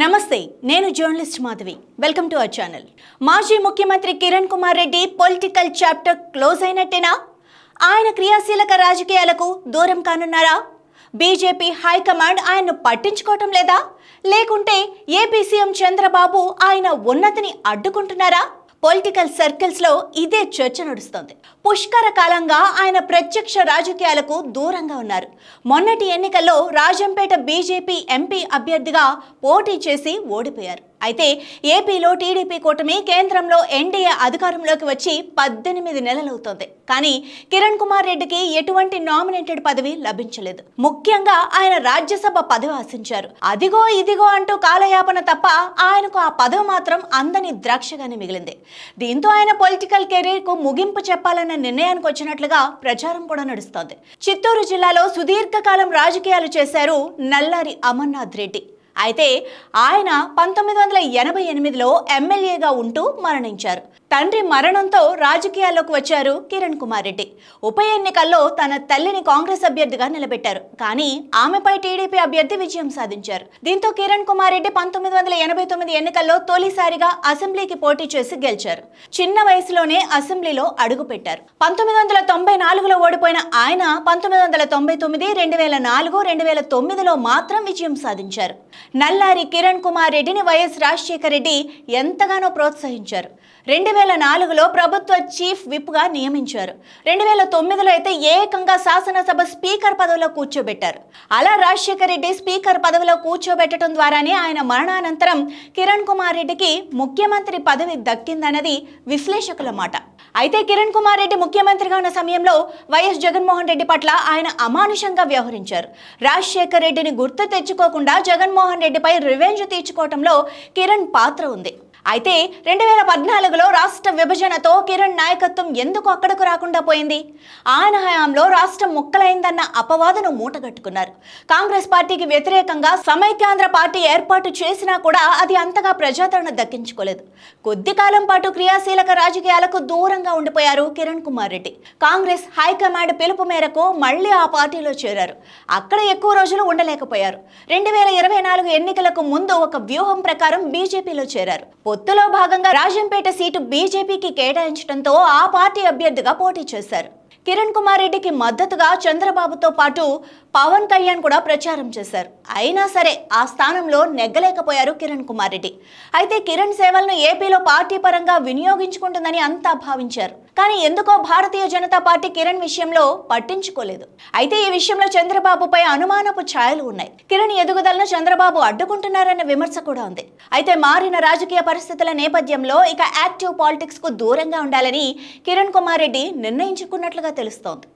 నమస్తే, నేను journalist Madhavi. Welcome to our channel. మాజీ ముఖ్యమంత్రి Kiran Kumar Reddy political chapter close అయినట్టేనా? ఆయన క్రియాశీలక రాజకీయాలకు దూరం కానున్నారా? బీజేపీ హైకమాండ్ ఆయన్ను పట్టించుకోవటం లేదా? లేకుంటే ఏపీ సీఎం చంద్రబాబు ఆయన ఉన్నతిని అడ్డుకుంటున్నారా? పొలిటికల్ సర్కిల్స్ లో ఇదే చర్చ నడుస్తోంది. పుష్కర కాలంగా ఆయన ప్రత్యక్ష రాజకీయాలకు దూరంగా ఉన్నారు. మొన్నటి ఎన్నికల్లో రాజంపేట బీజేపీ ఎంపీ అభ్యర్థిగా పోటీ చేసి ఓడిపోయారు. అయితే ఏపీలో టీడీపీ కూటమి కేంద్రంలో ఎన్డీఏ అధికారంలోకి వచ్చి 18 నెలలవుతోంది. కానీ కిరణ్ కుమార్ రెడ్డికి ఎటువంటి నామినేటెడ్ పదవి లభించలేదు. ముఖ్యంగా ఆయన రాజ్యసభ పదవి ఆశించారు. అదిగో ఇదిగో అంటూ కాలయాపన తప్ప ఆయనకు ఆ పదవి మాత్రం అందని ద్రాక్షగానే మిగిలింది. దీంతో ఆయన పొలిటికల్ కెరీర్ కు ముగింపు చెప్పాలన్న నిర్ణయానికి వచ్చినట్లుగా ప్రచారం కూడా నడుస్తోంది. చిత్తూరు జిల్లాలో సుదీర్ఘకాలం రాజకీయాలు చేశారు నల్లారి అమర్నాథ్ రెడ్డి. అయితే ఆయన 1988లో ఎమ్మెల్యేగా ఉంటూ మరణించారు. తండ్రి మరణంతో రాజకీయాల్లోకి వచ్చారు కిరణ్ కుమార్ రెడ్డి. ఉప ఎన్నికల్లో తన తల్లిని కాంగ్రెస్ అభ్యర్థిగా నిలబెట్టారు. కానీ ఆమెపై టీడీపీ అభ్యర్థి విజయం సాధించారు. దీంతో కిరణ్ కుమార్ రెడ్డి 1989 ఎన్నికల్లో తొలిసారిగా అసెంబ్లీకి పోటీ చేసి గెలిచారు. చిన్న వయసులోనే అసెంబ్లీలో అడుగుపెట్టారు. 1994లో ఓడిపోయిన ఆయన 1999, 2004, 2009లో మాత్రం విజయం సాధించారు. నల్లారి కిరణ్ కుమార్ రెడ్డిని వైఎస్ రాజశేఖర రెడ్డి ఎంతగానో ప్రోత్సహించారు. 2004లో ప్రభుత్వ చీఫ్ విప్ గా నియమించారు. 2009లో అయితే ఏకంగా శాసనసభ స్పీకర్ పదవిలో కూర్చోబెట్టారు. అలా రాజశేఖర రెడ్డి స్పీకర్ పదవిలో కూర్చోబెట్టడం ద్వారానే ఆయన మరణానంతరం కిరణ్ కుమార్ రెడ్డికి ముఖ్యమంత్రి పదవి దక్కిందన్నది విశ్లేషకుల మాట. అయితే కిరణ్ కుమార్ రెడ్డి ముఖ్యమంత్రిగా ఉన్న సమయంలో వైఎస్ జగన్మోహన్ రెడ్డి పట్ల ఆయన అమానుషంగా వ్యవహరించారు. రాజశేఖర రెడ్డిని గుర్తు తెచ్చుకోకుండా జగన్మోహన్ రెడ్డిపై రివెంజ్ తీర్చుకోవటంలో కిరణ్ పాత్ర ఉంది. అయితే 2014లో రాష్ట్ర విభజనతో కిరణ్ నాయకత్వం ఎందుకు అక్కడకు రాకుండా పోయింది? ఆయన హయాంలో రాష్ట్రం ముక్కలైందన్న అపవాదును మూటగట్టుకున్నారు. కాంగ్రెస్ పార్టీకి వ్యతిరేకంగా సమైక్యాంధ్ర పార్టీ ఏర్పాటు చేసినా కూడా అది అంతగా ప్రజాదరణ దక్కించుకోలేదు. కొద్ది కాలం పాటు క్రియాశీలక రాజకీయాలకు దూరంగా ఉండిపోయారు కిరణ్ కుమార్ రెడ్డి. కాంగ్రెస్ హైకమాండ్ పిలుపు మేరకు మళ్లీ ఆ పార్టీలో చేరారు. అక్కడ ఎక్కువ రోజులు ఉండలేకపోయారు. 2024 ఎన్నికలకు ముందు ఒక వ్యూహం ప్రకారం బీజేపీలో చేరారు. పొత్తులో భాగంగా రాజంపేట సీటు బీజేపీకి కేటాయించడంతో ఆ పార్టీ అభ్యర్థిగా పోటీ చేశారు. కిరణ్ కుమార్ రెడ్డికి మద్దతుగా చంద్రబాబుతో పాటు పవన్ కళ్యాణ్ కూడా ప్రచారం చేశారు. అయినా సరే ఆ స్థానంలో నెగ్గలేకపోయారు కిరణ్ కుమార్ రెడ్డి. అయితే కిరణ్ సేవలను ఏపీలో పార్టీ పరంగా వినియోగించుకుంటుందని అంతా భావించారు. కానీ ఎందుకో భారతీయ జనతా పార్టీ కిరణ్ విషయంలో పట్టించుకోలేదు. అయితే ఈ విషయంలో చంద్రబాబుపై అనుమానపు ఛాయలు ఉన్నాయి. కిరణ్ ఎదుగుదలను చంద్రబాబు అడ్డుకుంటున్నారన్న విమర్శ కూడా ఉంది. అయితే మారిన రాజకీయ పరిస్థితుల నేపథ్యంలో ఇక యాక్టివ్ పాలిటిక్స్ కు దూరంగా ఉండాలని కిరణ్ కుమార్ రెడ్డి నిర్ణయించుకున్నట్లుగా తెలుస్తోంది.